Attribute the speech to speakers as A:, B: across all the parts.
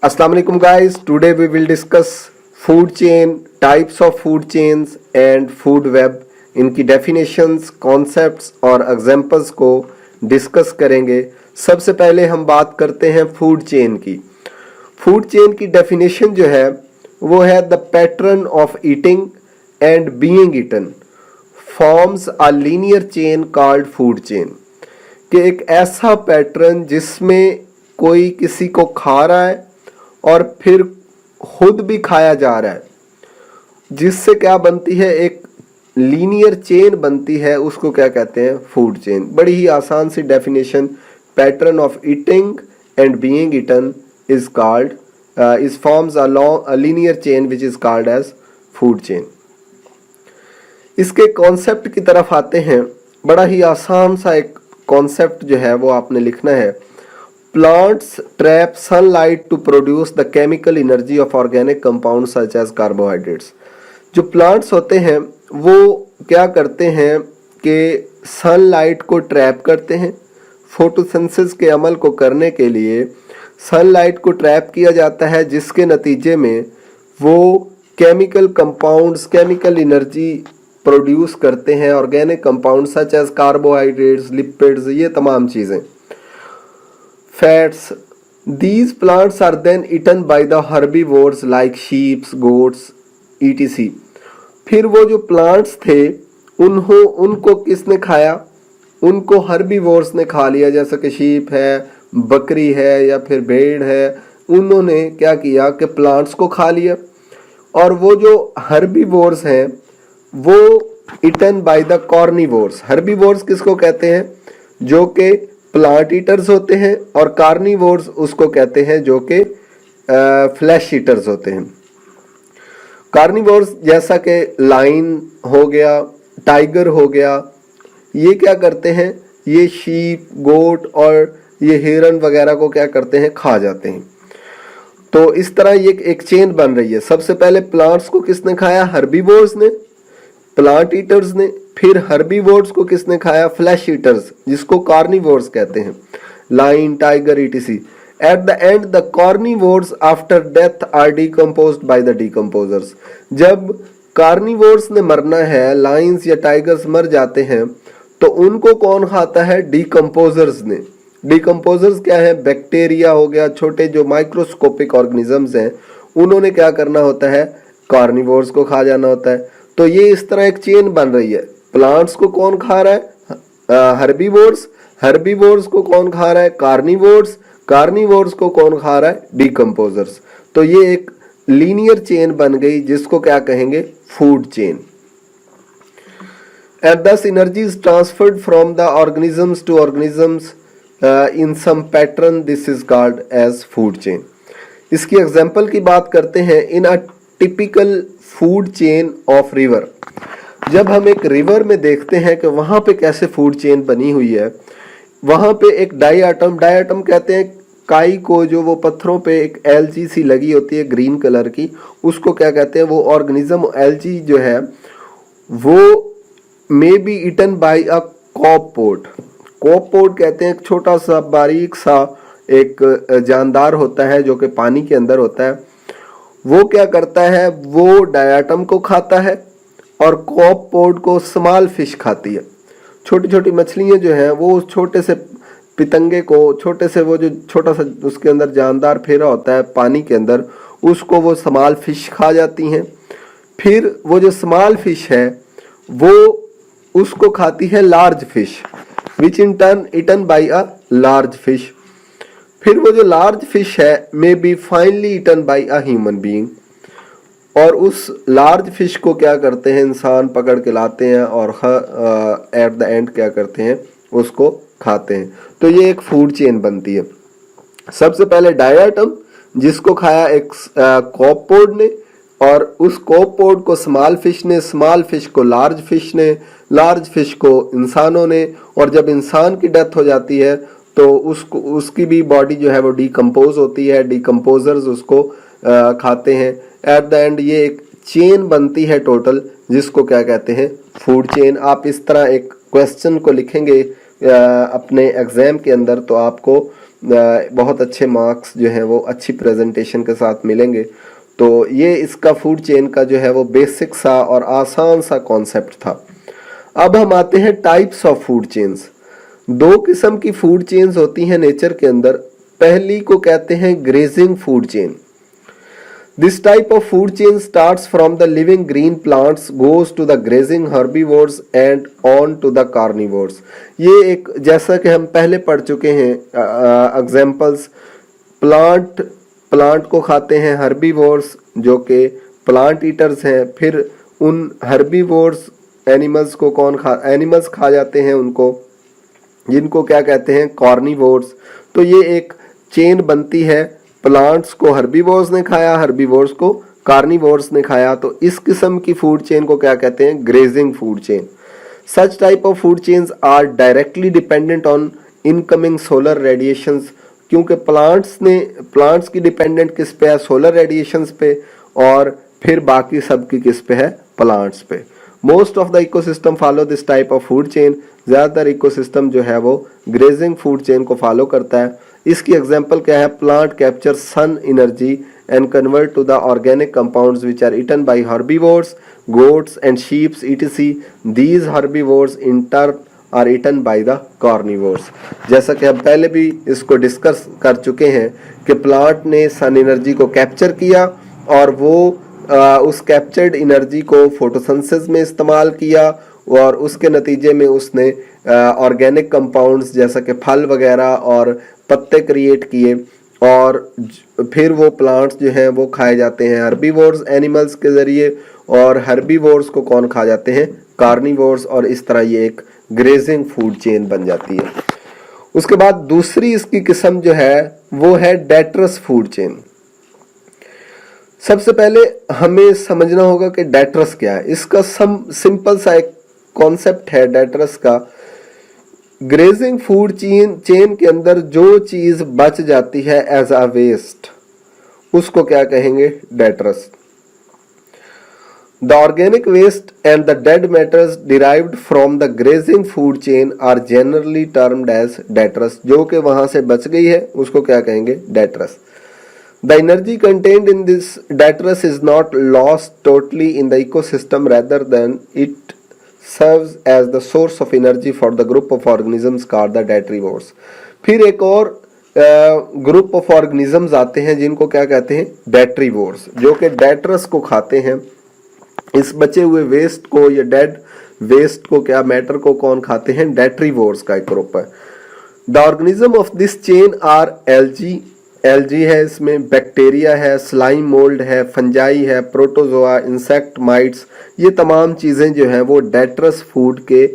A: Assalamu alaikum guys. Today we will discuss food chain, types of food chains and food web. इनकी definitions, concepts और examples को discuss करेंगे। सबसे पहले हम बात करते हैं food chain की। food chain की definition जो है वो है the pattern of eating and being eaten forms a linear chain called food chain। कि एक ऐसा पैटर्न जिसमें कोई किसी को खा रहा है और फिर खुद भी खाया जा रहा है, जिससे क्या बनती है, एक लीनियर चेन बनती है, उसको क्या कहते हैं, फूड चेन। बड़ी ही आसान सी definition, pattern of eating and being eaten is called is forms a linear chain which is called as food chain. इसके कॉन्सेप्ट की तरफ आते हैं। बड़ा ही आसान सा एक कॉन्सेप्ट जो है वो आपने लिखना है। Plants trap sunlight to produce the chemical energy of organic compound such as carbohydrates. जो प्लांट्स होते हैं वो क्या करते हैं कि सनलाइट को ट्रैप करते हैं। फोटोसिंथेसिस के अमल को करने के लिए सनलाइट को ट्रैप किया जाता है, जिसके नतीजे में वो chemical compounds, chemical energy produce करते हैं, organic compound such as carbohydrates, lipids, ये तमाम चीज़ें, fats. These plants are then eaten by the herbivores like sheep, goats, etc. फिर वो जो प्लांट्स थे उनको किसने खाया? उनको हर्बीवोर्स ने खा लिया, जैसा कि शीप है, बकरी है या फिर भेड़ है। उन्होंने क्या किया कि प्लांट्स को खा लिया। और वो जो हर्बीवोर्स हैं वो eaten by the carnivores. Herbivores किसको कहते हैं? जो कि प्लांट ईटर्स होते हैं, और कार्निवोर्स उसको कहते हैं जो कि फ्लैश ईटर्स होते हैं। कार्निवोर्स जैसा कि लाइन हो गया, टाइगर हो गया, ये क्या करते हैं, ये शीप, गोट और ये हिरन वगैरह को क्या करते हैं, खा जाते हैं। तो इस तरह ये एक चेन बन रही है। सबसे पहले प्लांट्स को किसने खाया? हर्बीवोर्स ने, प्लांट ईटर्स ने। फिर हर्बीवोर्स को किसने खाया? फ्लैश ईटर्स, जिसको कार्निवोर्स कहते हैं, lion, tiger, etc. At the end the carnivores after death are decomposed by the decomposers. जब कार्निवोर्स ने मरना है, लाइन्स या टाइगर्स मर जाते हैं, तो उनको कौन खाता है? डिकम्पोजर्स ने। डिकम्पोजर्स क्या है? बैक्टीरिया हो गया, छोटे जो माइक्रोस्कोपिक ऑर्गेनिजम्स हैं, उन्होंने क्या करना होता है? कार्निवोर्स को खा जाना होता है। तो ये इस तरह एक चेन बन रही है। प्लांट्स को कौन खा रहा है? हर्बीवोर्स। हर्बीवोर्स को कौन खा रहा है? कार्निवोर्स। कार्निवोर्स को कौन खा रहा है? डिकम्पोजर्स। तो ये एक लीनियर चेन बन गई, जिसको क्या कहेंगे? Food chain. And this energy is transferred from the organisms to organisms in some pattern, this is called as food chain. इसकी एग्जाम्पल की बात करते हैं। In a typical food chain of river, जब हम एक रिवर में देखते हैं कि वहां पे कैसे फूड चेन बनी हुई है, वहां पे एक डायटम कहते हैं काई को, जो वो पत्थरों पे एक एल्गी सी लगी होती है ग्रीन कलर की, उसको क्या कहते हैं? वो ऑर्गेनिज्म एल्गी जो है वो मे बी ईटन बाय अ कॉपपोड। कॉपपोड कहते हैं एक छोटा सा बारीक सा एक जानदार होता है जो कि पानी के अंदर होता है। वो क्या करता है? वो डायटम को खाता है और कॉपपोड को स्मॉल फिश खाती है। छोटी छोटी मछलियां जो हैं वो उस छोटे से पितंगे को, छोटे से वो जो छोटा सा उसके अंदर जानदार फेरा होता है पानी के अंदर, उसको वो स्मॉल फिश खा जाती हैं। फिर वो जो स्मॉल फिश है वो उसको खाती है large fish, which in turn eaten by a large fish. फिर वो जो लार्ज फिश है may be finally eaten by a human being, और उस लार्ज फिश को क्या करते हैं? इंसान पकड़ के लाते हैं और एट द एंड क्या करते हैं? उसको खाते हैं। तो ये एक फूड चेन बनती है। सबसे पहले डायटम, जिसको खाया एक कॉपपोड ने, और उस कॉपपोड को स्मॉल फिश ने, स्मॉल फिश को लार्ज फिश ने, लार्ज फिश को इंसानों ने, और जब इंसान की डेथ हो जाती है तो उसकी भी बॉडी जो है वो डिकम्पोज होती है, डिकम्पोजर्स उसको खाते हैं। एट द एंड ये एक चेन बनती है टोटल, जिसको क्या कहते हैं? Food chain. आप इस तरह एक क्वेश्चन को लिखेंगे अपने एग्जाम के अंदर, तो आपको बहुत अच्छे मार्क्स जो हैं वो अच्छी प्रेजेंटेशन के साथ मिलेंगे। तो ये इसका फूड चेन का जो है वो बेसिक सा और आसान सा कॉन्सेप्ट था। अब हम आते हैं टाइप्स ऑफ फूड चेन्स। दो किस्म की फूड चेन्स होती हैं नेचर के अंदर। पहली को कहते हैं grazing food chain. This type of food chain starts from the living green plants, goes to the grazing herbivores and on to the carnivores। ये एक, जैसा कि हम पहले पढ़ चुके हैं एग्जाम्पल्स, प्लांट को खाते हैं हर्बीवोर्स जो कि प्लांट ईटर्स हैं, फिर उन हर्बीवोर्स एनिमल्स खा जाते हैं उनको, जिनको क्या कहते हैं कार्निवोर्स। तो ये एक चेन बनती है, प्लांट्स को हर्बीवोर्स ने खाया, हर्बीवोर्स को कार्निवोर्स ने खाया। तो इस किस्म की फूड चेन को क्या कहते हैं? Grazing food chain. Such type of food chains are directly dependent on incoming solar radiations, क्योंकि प्लांट्स की डिपेंडेंट किस पे है? सोलर रेडिएशंस पे, और फिर बाकी सब की किस पे है? प्लांट्स पे। Most of the ecosystem follow this type of food chain. ज़्यादातर इकोसिस्टम जो है वो ग्रेजिंग फूड चेन को फॉलो करता है। इसकी एग्जाम्पल क्या है? Plant capture sun energy and convert to the organic compounds which are eaten by herbivores, goats and sheeps etc. These herbivores in turn are eaten by the carnivores. जैसा कि हम पहले भी इसको डिस्कस कर चुके हैं कि प्लांट ने सन एनर्जी को कैप्चर किया और वो उस कैप्चर्ड एनर्जी को फोटोसिंथेसिस में इस्तेमाल किया, और उसके नतीजे में उसने ऑर्गेनिक कंपाउंड्स जैसा कि फल वगैरह और पत्ते क्रिएट किए, और फिर वो प्लांट्स जो हैं वो खाए जाते हैं हर्बीवोर्स एनिमल्स के ज़रिए, और हर्बीवोर्स को कौन खा जाते हैं? कार्निवोर्स। और इस तरह ये एक ग्रेजिंग फूड चेन बन जाती है। उसके बाद दूसरी इसकी किस्म जो है वो है डेट्रस फूड चेन। सबसे पहले हमें समझना होगा कि डेट्रस क्या है। इसका सिंपल सा एक कॉन्सेप्ट है डेट्रस का। ग्रेजिंग फूड चेन के अंदर जो चीज बच जाती है एज अ वेस्ट, उसको क्या कहेंगे? Detritus. The organic waste and the dead matters derived from the grazing food chain are generally termed as detritus. जो कि वहां से बच गई है उसको क्या कहेंगे? Detritus. The energy contained in this detritus is not lost totally in the ecosystem, rather than it serves as the source of energy for the group of organisms called the detrivores। फिर एक और group of organisms आते हैं जिनको क्या कहते हैं? डेट्रीवोर्स, जो कि डेट्रस को खाते हैं। इस बचे हुए वेस्ट को, या डेड वेस्ट को, क्या मैटर को कौन खाते हैं? डेट्रीवोर्स का एक ग्रुप है। The organism of this chain are algae है, इसमें बैक्टीरिया है, स्लाइम मोल्ड है, फंजाई है, प्रोटोजोआ, इंसेक्ट, माइट्स। ये तमाम चीज़ें जो हैं वो डेट्रस फूड के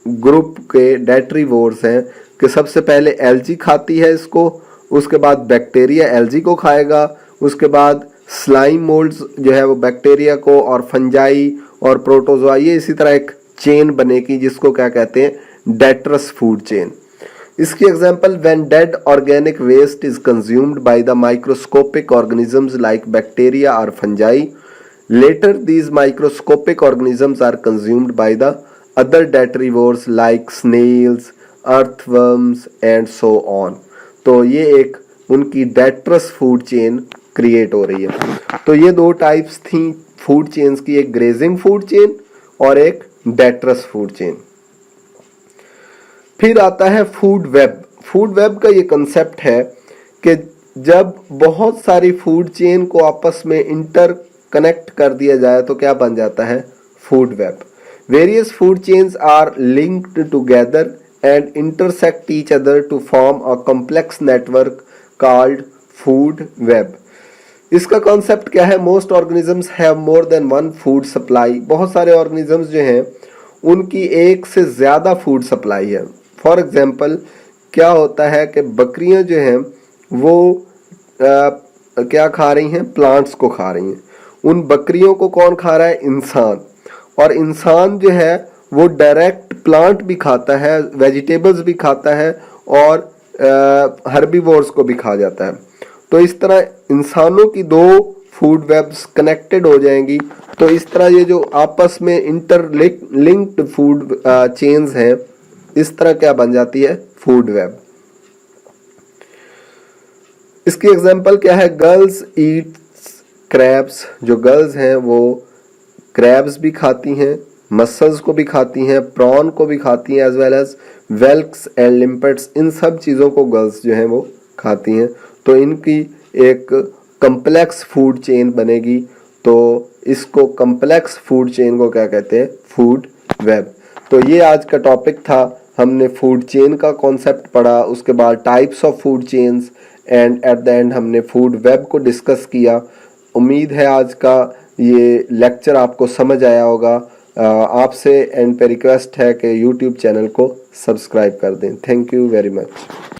A: ग्रुप के डेट्रीवोर्स हैं। कि सबसे पहले एल्जी खाती है इसको, उसके बाद बैक्टीरिया एल्जी को खाएगा, उसके बाद स्लाइम मोल्ड्स जो है वो बैक्टीरिया को, और फंजाई और प्रोटोजोआ, ये इसी तरह एक चेन बनेगी जिसको क्या कहते हैं? Detritus food chain. इसकी example, when dead organic waste is consumed by the microscopic organisms like bacteria और fungi, later these microscopic organisms are consumed by the other detritivores like snails, earthworms and so on. तो ये एक उनकी detritus food chain create हो रही है। तो ये दो टाइप्स थी फूड चेन्स की, एक ग्रेजिंग फूड चेन और एक डेट्रस फूड चेन। फिर आता है फूड वेब। फूड वेब का ये कंसेप्ट है कि जब बहुत सारी फूड चेन को आपस में इंटर कनेक्ट कर दिया जाए तो क्या बन जाता है? Food web. Various food chains are linked together and intersect each other to form a complex network called food web. इसका कॉन्सेप्ट क्या है? Most organisms have more than one food supply. बहुत सारे ऑर्गेनिजम्स जो हैं उनकी एक से ज़्यादा फूड सप्लाई है। फॉर एग्जाम्पल, क्या होता है कि बकरियां जो हैं वो क्या खा रही हैं? प्लांट्स को खा रही हैं। उन बकरियों को कौन खा रहा है? इंसान। और इंसान जो है वो डायरेक्ट प्लांट भी खाता है, वेजिटेबल्स भी खाता है, और हर्बीवोर्स को भी खा जाता है। तो इस तरह इंसानों की दो फूड वेब्स कनेक्टेड हो जाएंगी। तो इस तरह ये जो आपस में इंटरलिंक्ड फूड चेन्स हैं, इस तरह क्या बन जाती है? Food web. इसकी एग्जांपल क्या है, गर्ल्स ईट्स क्रैब्स, जो गर्ल्स हैं वो क्रैब्स भी खाती हैं, मसल्स को भी खाती हैं, प्रॉन को भी खाती हैं, एज वेल एज वेल्क्स एंड लिम्पेट्स, इन सब चीज़ों को गर्ल्स जो हैं वो खाती हैं। तो इनकी एक कम्प्लेक्स फूड चेन बनेगी। तो इसको कम्प्लेक्स फूड चेन को क्या कहते हैं, फूड वेब। तो ये आज का टॉपिक था। हमने फूड चेन का कॉन्सेप्ट पढ़ा, उसके बाद types of food chains, and eight the and हमने फूड वेब को डिस्कस किया। उम्मीद है आज का ये लेक्चर आपको समझ आया होगा। आपसे एंड पे रिक्वेस्ट है कि यूट्यूब चैनल को सब्सक्राइब कर दें। Thank you very much.